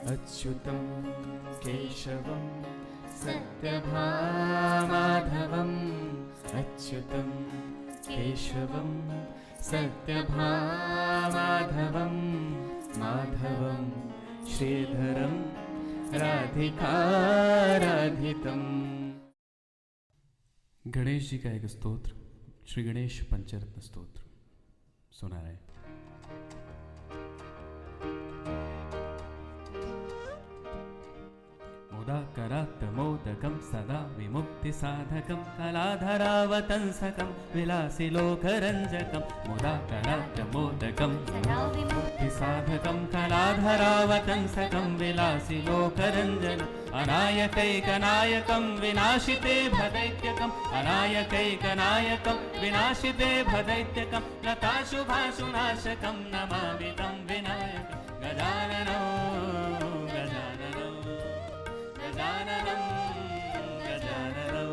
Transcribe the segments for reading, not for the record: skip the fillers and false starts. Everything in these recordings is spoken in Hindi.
अच्युतं केशवं सत्यभामाधवम् अच्युतं केशवं सत्यभामाधवं माधवं श्रीधरं राधिकाराधितम्। गणेश जी का एक स्तोत्र, श्री गणेश पंचरत्न स्तोत्र सुना है। मोदाकरात्तमोदकं सदा विमुक्तिसाधकं कलाधरावतंसकं विलासिलोकरञ्जकं मोदाकरात्तमोदकं सदा विमुक्तिसाधकं कलाधरावतंसकं विलासिलोकरञ्जनम् अनायकैकनायकं विनाशिते भदैत्यकम् अनायकैकनायकं विनाशिते भदैत्यकं लताशुभाशुनाशकं नमामि तं विनायकं गजाननं गजाननं गजाननं गजाननं।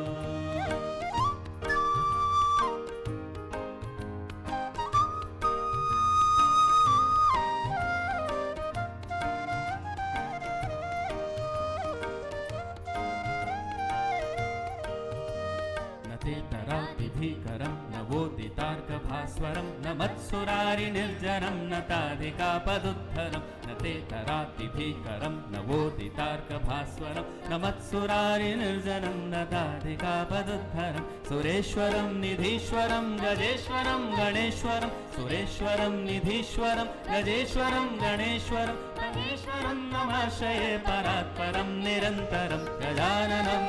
भीकरं नवोदितार्कभास्वरं न मत्सुरारिनिर्जरं न ताधिकापदुद्धरं न ते तरातिभीकरं नवोदितार्कभास्वरं न मत्सुरारिनिर्जरं न ताधिकापदुद्धरं सुरेश्वरं निधीश्वरं गजेश्वरं गणेश्वरं सुरेश्वरं निधीश्वरं गजेश्वरं गणेश्वरं गणेश्वरं नमाश्रये परात्परं निरन्तरं गजाननं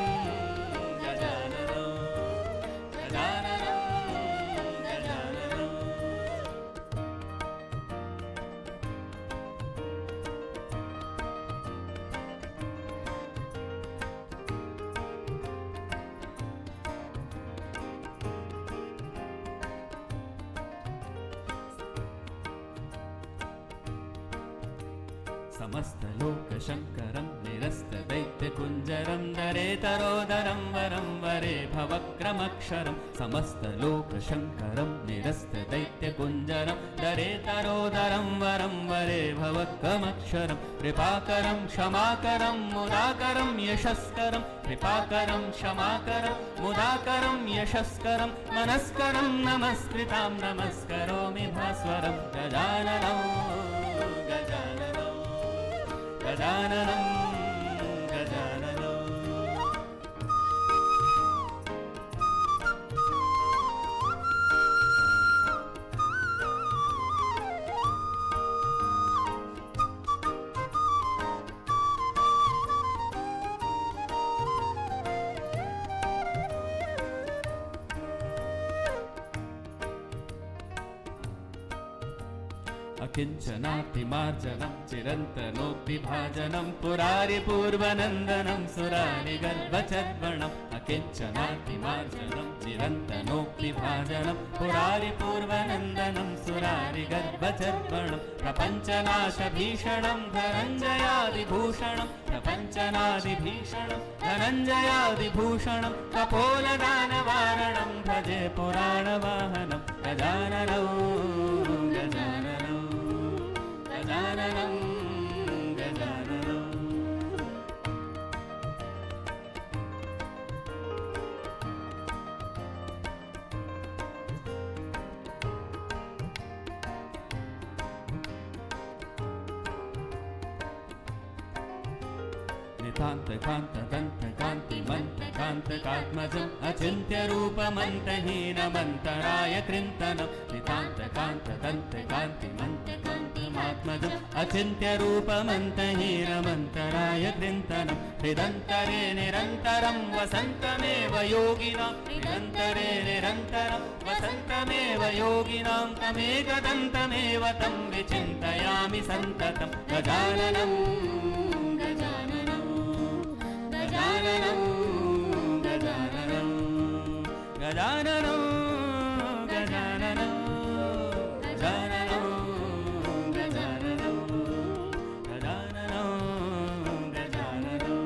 समस्तलोकशङ्करं निरस्तदैत्यकुञ्जरं दरेतरोदरं वरं वरे भवक्रमक्षरं समस्तलोकशङ्करं निरस्तदैत्यकुञ्जरं दरेतरोदरं वरं वरे भवक्रमक्षरं कृपाकरं क्षमाकरं मुदाकरं यशस्करं कृपाकरं क्षमाकरं मुदाकरं यशस्करं मनस्करं नमस्कृतां नमस्करोमि भास्वरं गजाननं गजाननं गजाननं गजाननं। अकिञ्चनातिमार्जनं चिरन्तनोक्तिभाजनं पुरारिपूर्वनन्दनं सुरारिगर्भचर्वणम् अकिञ्चनातिमार्जनं चिरन्तनोक्तिभाजनं पुरारिपूर्वनन्दनं सुरारिगर्भचर्वणं प्रपञ्चनाशभीषणं धनञ्जयादिभूषणं प्रपञ्चनादिभीषणं धनञ्जयादिभूषणं कपोलदानवारणं भजे पुराणवाहनं गजाननं गजाननं गजाननं गजाननं। नितान्तकान्तदन्तकान्तिमन्तकान्तकात्मजम् अचिन्त्यरूपमन्तहीनमन्तराय कृन्तनं नितान्तकान्तदन्तकान्तिमन्तकान्तकात्मजम् अचिन्त्यरूपमन्तहीनमन्तराय कृन्तनं हृदन्तरे निरन्तरं वसन्तमेव योगिनां हृदन्तरे निरन्तरं वसन्तमेव योगिनां तमेकदन्तमेव तं विचिन्तयामि सन्ततं गजाननं गजाननं गजाननं गजाननं गजाननं गजाननं गजाननं गजाननं गजाननं गजाननं।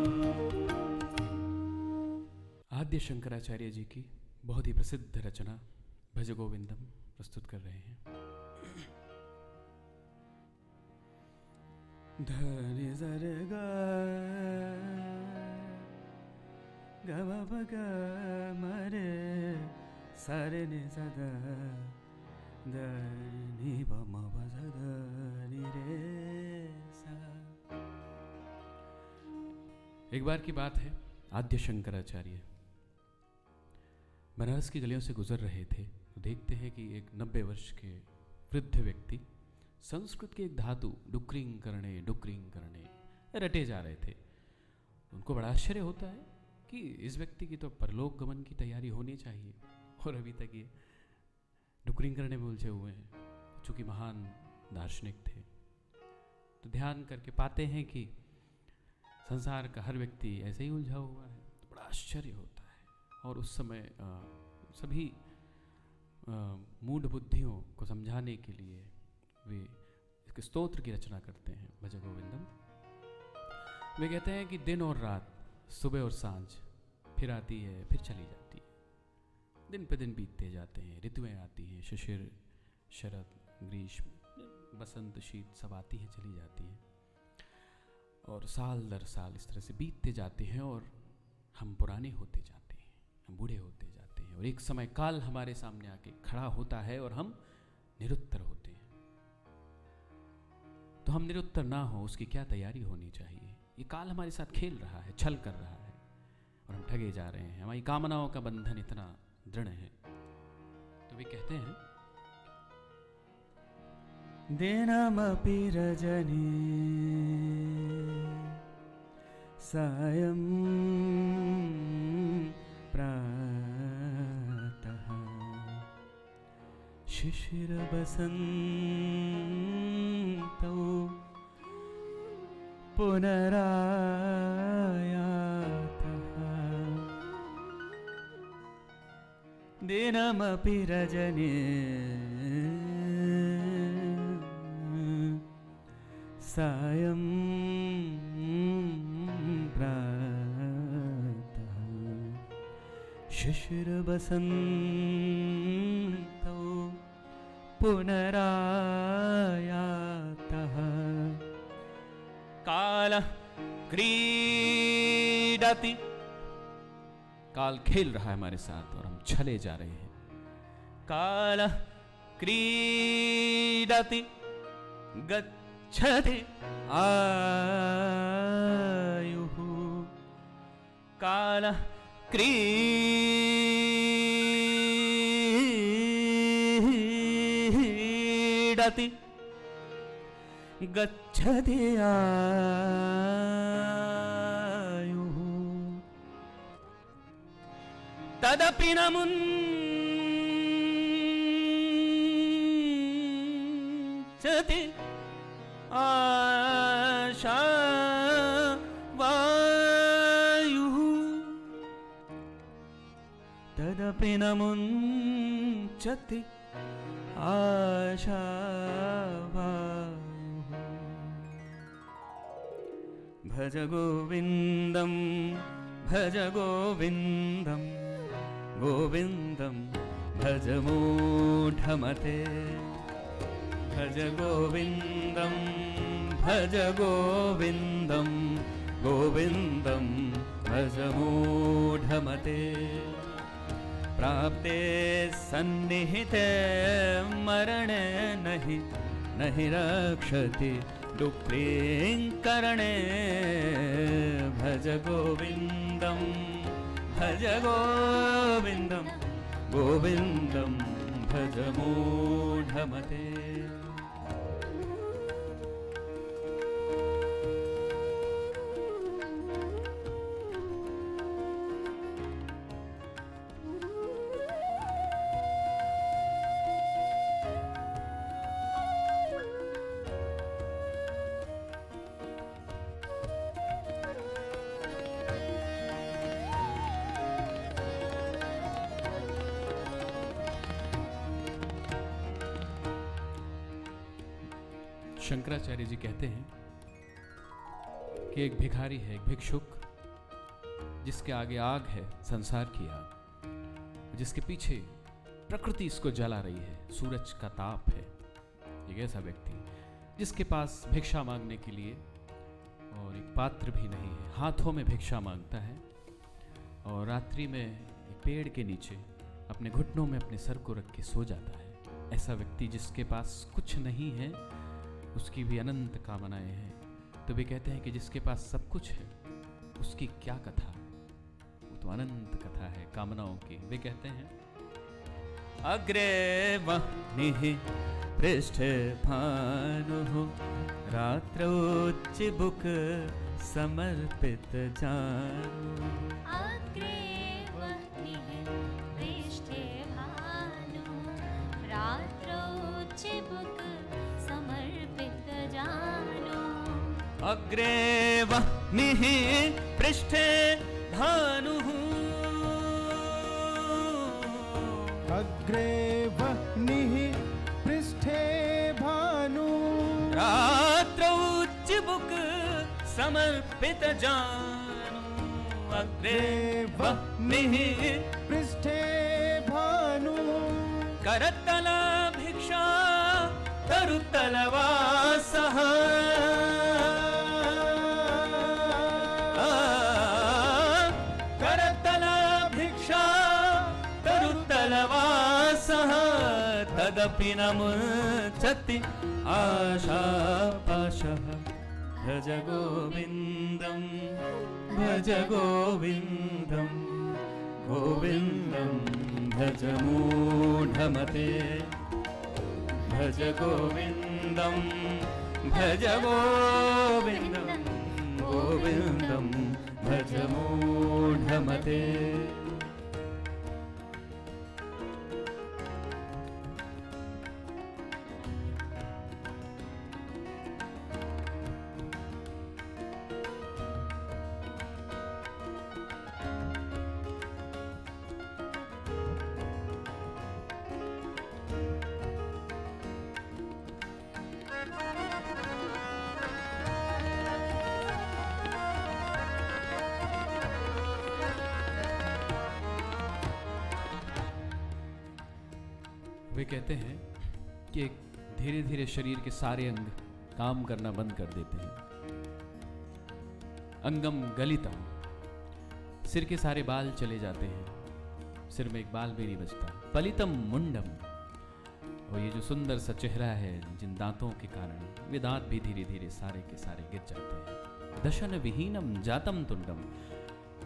आद्य शंकराचार्य जी की बहुत ही प्रसिद्ध रचना भज गोविंदम प्रस्तुत कर रहे हैं। धनि जर ग ग ब ब ग म रे सा रे नि सा ध ध नि प म प ध ध नि रे सा। एक बार की बात है, आद्य शंकराचार्य बनारस की गलियों से गुजर रहे थे तो देखते हैं कि एक 90 वर्ष के वृद्ध व्यक्ति संस्कृत के एक धातु डुक्रिंग करने रटे जा रहे थे। उनको बड़ा आश्चर्य होता है कि इस व्यक्ति की तो परलोक गमन की तैयारी होनी चाहिए और अभी तक ये डुक्रिंग करने में उलझे हुए हैं। चूँकि महान दार्शनिक थे तो ध्यान करके पाते हैं कि संसार का हर व्यक्ति ऐसे ही उलझा हुआ है, तो बड़ा आश्चर्य होता है। और उस समय सभी मूढ़ बुद्धियों को समझाने के लिए वे एक स्तोत्र की रचना करते हैं, भज गोविंदम। वे कहते हैं कि दिन और रात, सुबह और सांझ फिर आती है फिर चली जाती है, दिन पे दिन बीतते जाते हैं, ऋतुएं आती हैं, शिशिर, शरद, ग्रीष्म, बसंत, शीत सब आती हैं चली जाती हैं और साल दर साल इस तरह से बीतते जाते हैं और हम पुराने होते जाते हैं, हम बूढ़े होते जाते हैं और एक समय काल हमारे सामने आके खड़ा होता है और हम निरुत्तर होते हैं। तो हम निरुत्तर ना हो उसकी क्या तैयारी होनी चाहिए। ये काल हमारे साथ खेल रहा है, छल कर रहा है और हम ठगे जा रहे हैं। हमारी कामनाओं का बंधन इतना दृढ़ है। तो वे कहते हैं दिनमपि रजनी सायं प्रातः शिशिरबसन्तौ पुनरायातः दिनमपि रजनी सायं प्रातः शिशिरबसन्तौ पुनरायातः कालः क्रीडति, काल खेल रहा है हमारे साथ और हम छले जा रहे हैं। कालः क्रीडति गच्छति आयुः, कालः क्रीडति गच्छति आयुः, तदपि न मुञ्चति आशा वायुः, तदपि न मुञ्चति आशा वायुः। भज गोविन्दं भज गोविन्दं गोविन्दं भज मूढमते, भज गोविन्दं भज गोविन्दं गोविन्दं भज मूढमते। प्राप्ते सन्निहिते मरणे नहि नहि रक्षति डुक्रीङ्करणे। भज गोविन्दं भज गोविन्दं गोविन्दं भज मूढमते। शंकराचार्य जी कहते हैं कि एक भिखारी है, एक भिक्षुक, जिसके आगे आग है, संसार की आग, जिसके पीछे प्रकृति इसको जला रही है, सूरज का ताप है। एक ऐसा व्यक्ति जिसके पास भिक्षा मांगने के लिए और एक पात्र भी नहीं है, हाथों में भिक्षा मांगता है और रात्रि में एक पेड़ के नीचे अपने घुटनों में अपने सर को रख के सो जाता है। ऐसा व्यक्ति जिसके पास कुछ नहीं है, उसकी भी अनंत कामनाएं हैं। तो वे कहते हैं कि जिसके पास सब कुछ है उसकी क्या कथा, वो तो अनंत कथा है कामनाओं की। वे कहते हैं अग्रे वह्निः पृष्ठे भानुः रात्रौ चिबुक समर्पित जानु। अग्रे वह्निः पृष्ठे भानुः रात्रौ चिबुक समर्पित जानु। अग्रे वह्निः पृष्ठे भानुः अग्रे वह्निः पृष्ठे भानु रात्रौ चिबुक समर्पित जानु। अग्रे वह्निः पृष्ठे भानु करतला भिक्षा तरुतलवासः करतला भिक्षा तरुतलवासः तदपि न मुञ्चति आशापाशः। भज गोविन्दं भज गोविन्दं गोविन्दं भज मूढमते। भज गोविन्दं भज गोविन्दं गोविन्दं भज मूढमते। वे कहते हैं कि धीरे धीरे शरीर के सारे अंग काम करना बंद कर देते हैं। अंगम गलितम, सिर के सारे बाल चले जाते हैं, सिर में एक बाल भी नहीं बचता। पलितम मुंडम, और ये जो सुंदर सा चेहरा है जिन दांतों के कारण, वे दांत भी धीरे धीरे सारे के सारे गिर जाते हैं। दशन विहीनम जातम तुंडम,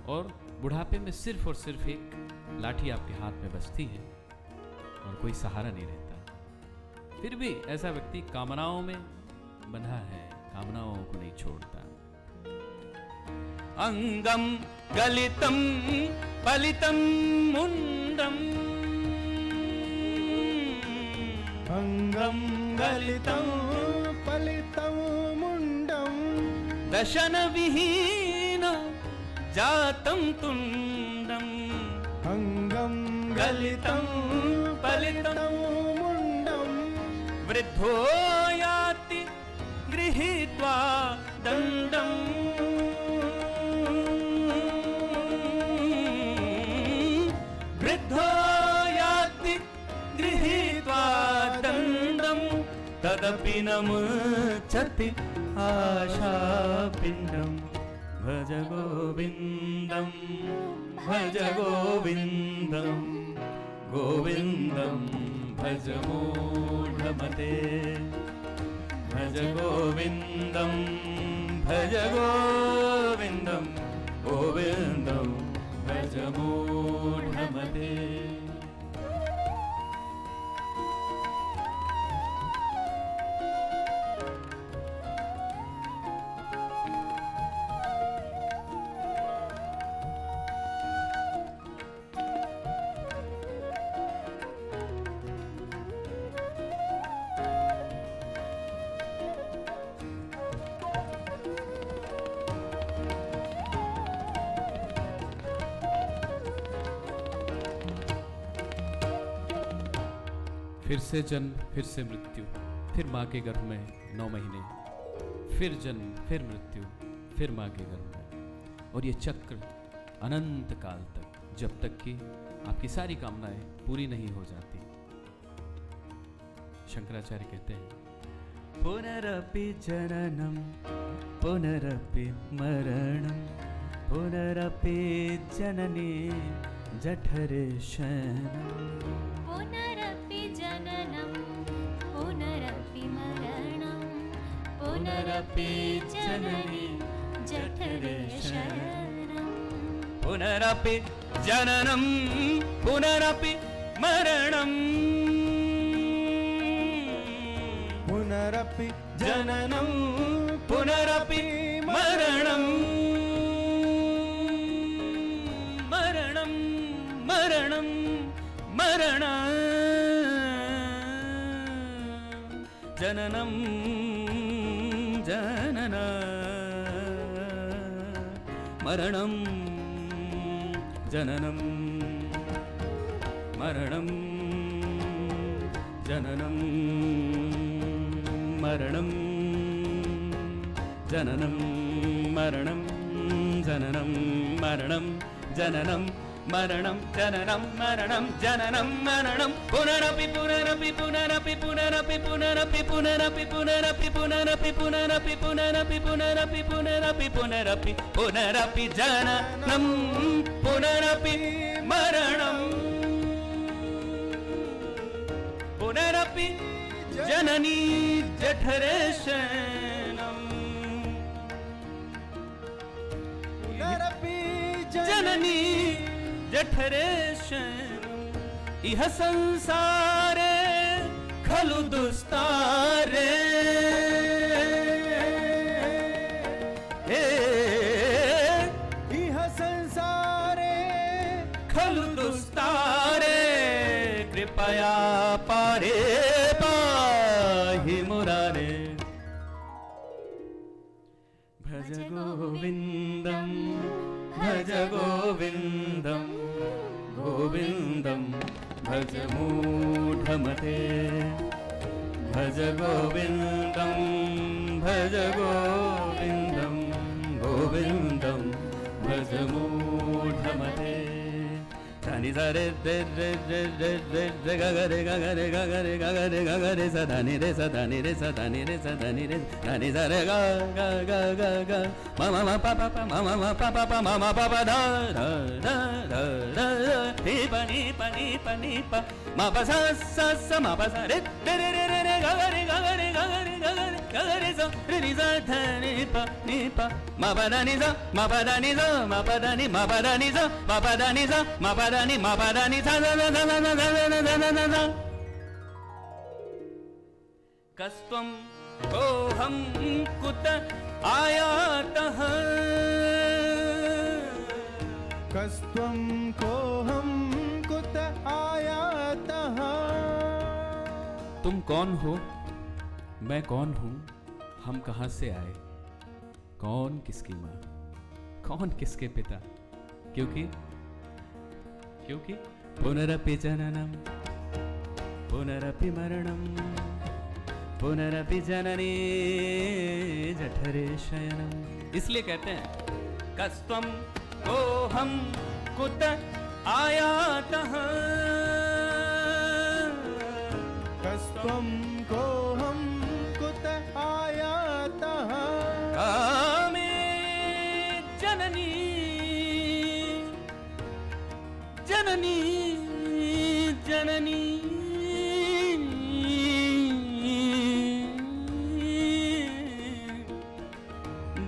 और बुढ़ापे में सिर्फ और सिर्फ एक लाठी आपके हाथ में बचती है और कोई सहारा नहीं रहता। फिर भी ऐसा व्यक्ति कामनाओं में बंधा है, कामनाओं को नहीं छोड़ता। अंगम गलितम पलितम मुंडम, अंगम गलितं पलितं मुंडम दशन विहीन जातम तुंडम। अंगम गलितं पलितं मुंडम वृद्धो याति गृहीत्वा दंडम। वृद्धो याति गृहीत्वा दंडम तदपि न मुञ्चति आशापिंडम। भज गोविन्दं भज गोविन्दं गोविन्दं भज मूढमते। भज गोविन्दं भज गोविन्दं गोविन्दं भज मूढमते। फिर से जन्म, फिर से मृत्यु, फिर माँ के गर्भ में 9 महीने, फिर जन्म, फिर मृत्यु, फिर माँ के गर्भ में, और ये चक्र अनंत काल तक, जब तक कि आपकी सारी कामनाएं पूरी नहीं हो जाती। शंकराचार्य कहते हैं पुनरपि जननं पुनरपि मरणं पुनरपि जननी जठरे शयनं पुनरपि जननं पुनरपि मरणं पुनरपि जननी जठरे शयनं पुनरपि जननं पुनरपि मरणं पुनरपि जननं पुनरपि मरणं मरणं मरणं मरणं जननं जनन मरणं जननं मरणं जननं मरणं जननं मरणं जननं मरणं जननं मरणं जननं मरणं जननं मरणं पुनरपि पुनरपि पुनरपि पुनरपि पुनरपि पुनरपि पुनरपि पुनरपि पुनरपि पुनरपि पुनरपि पुनरपि पुनरपि पुनरपि जननं पुनरपि मरणं पुनरपि जननी जठरे शयनं पुनरपि जननी जठरे शयनं इह संसारे खलु दुस्तारे इह संसारे खलु दुस्तारे कृपया पारे पाहि मुरारे भज गोविन्दं भज गोविन्दं गोविन्दं भज मूढमते भज गोविन्दं भज गोविन्दं गोविन्दं भज मूढमते धनि सरे रे रे रे रे रे रे गगरे गगरे गगरे गगरे गगरे सधनि रे सधनि रे सधनि रे सधनि रे धनि सरे ग ग ग ग ग मम म प प प मम म प प प मम प प ध ध ध ध ध नी प नी प नी प नी प म प स स स म प स रे रे रे रे रे गगरे गगरे गगरे गगरे गगरे स रे नि स ध नि प म प ध नि स म प ध नि स म प ध नि म प ध नि स म प ध नि स म प ध नि म प ध नि स ध ध ध ध ध ध ध ध कस्त्वं कोऽहं कुत आयातः कस्त्वं कोऽहं कुत आयातः तुम कौन हो मैं कौन हूँ हम कहाँ से आए कौन किसकी माँ कौन किसके पिता क्योंकि पुनरपि जननं पुनरपि मरणं पुनरपि जननी जठरे शयनम् इसलिए कहते हैं कस्त्वं कोऽहं कुत आयातः कस्त्वं कोऽहं कुत आयातः कामे जननी जननी जननी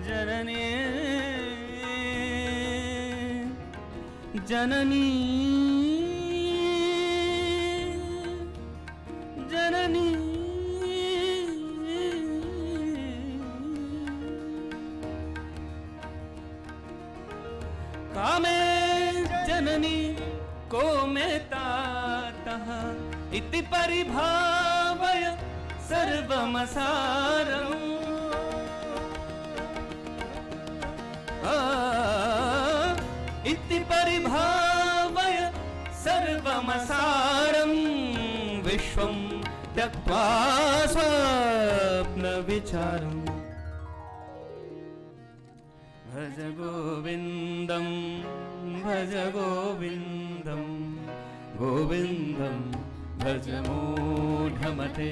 जननी जननी जननी कामे जननी को मे तातः इति परिभावय सर्वमसारम् इति परिभावय सर्वमसारम् विश्वं त्यक्त्वा स्वप्नविचारम् भज गोविन्दं भज गोविन्दं गोविन्दं भज मूढमते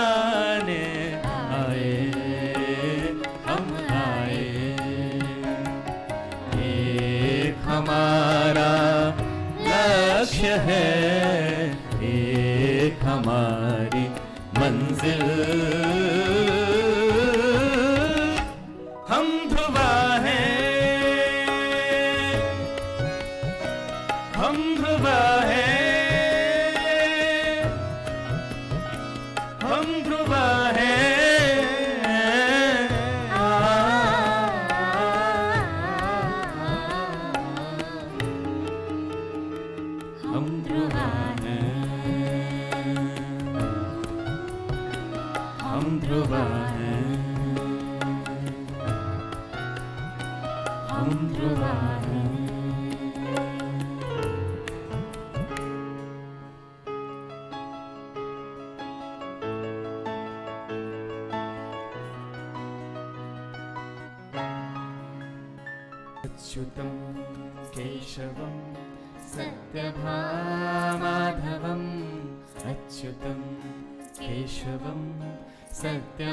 अश्रुवाहम् अच्युतं केशवं सत्यभामाधवम् अच्युतं केशवं सत्यभामाधवं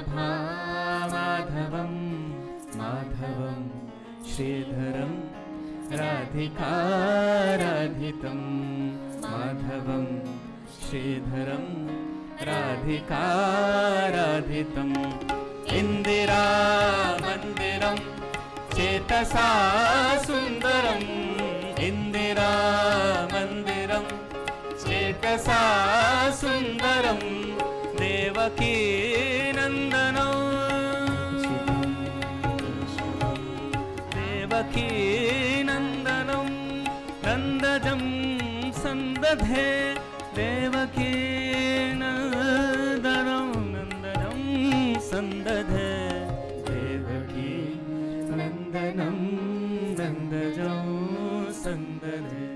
माधवं श्रीधरं राधिकाराधितं माधवं श्रीधरं राधिकाराधितम् इन्दिरामन्दिरं चेतसा सुन्दरम् इन्दिरामन्दिरं चेतसा सुन्दरं देवकी नन्दनं देवकी नन्दनं नन्दजं सन्दधे देवकी नन्दनं नन्दनं सन्दधे देवकी नन्दनं नन्दजं सन्दधे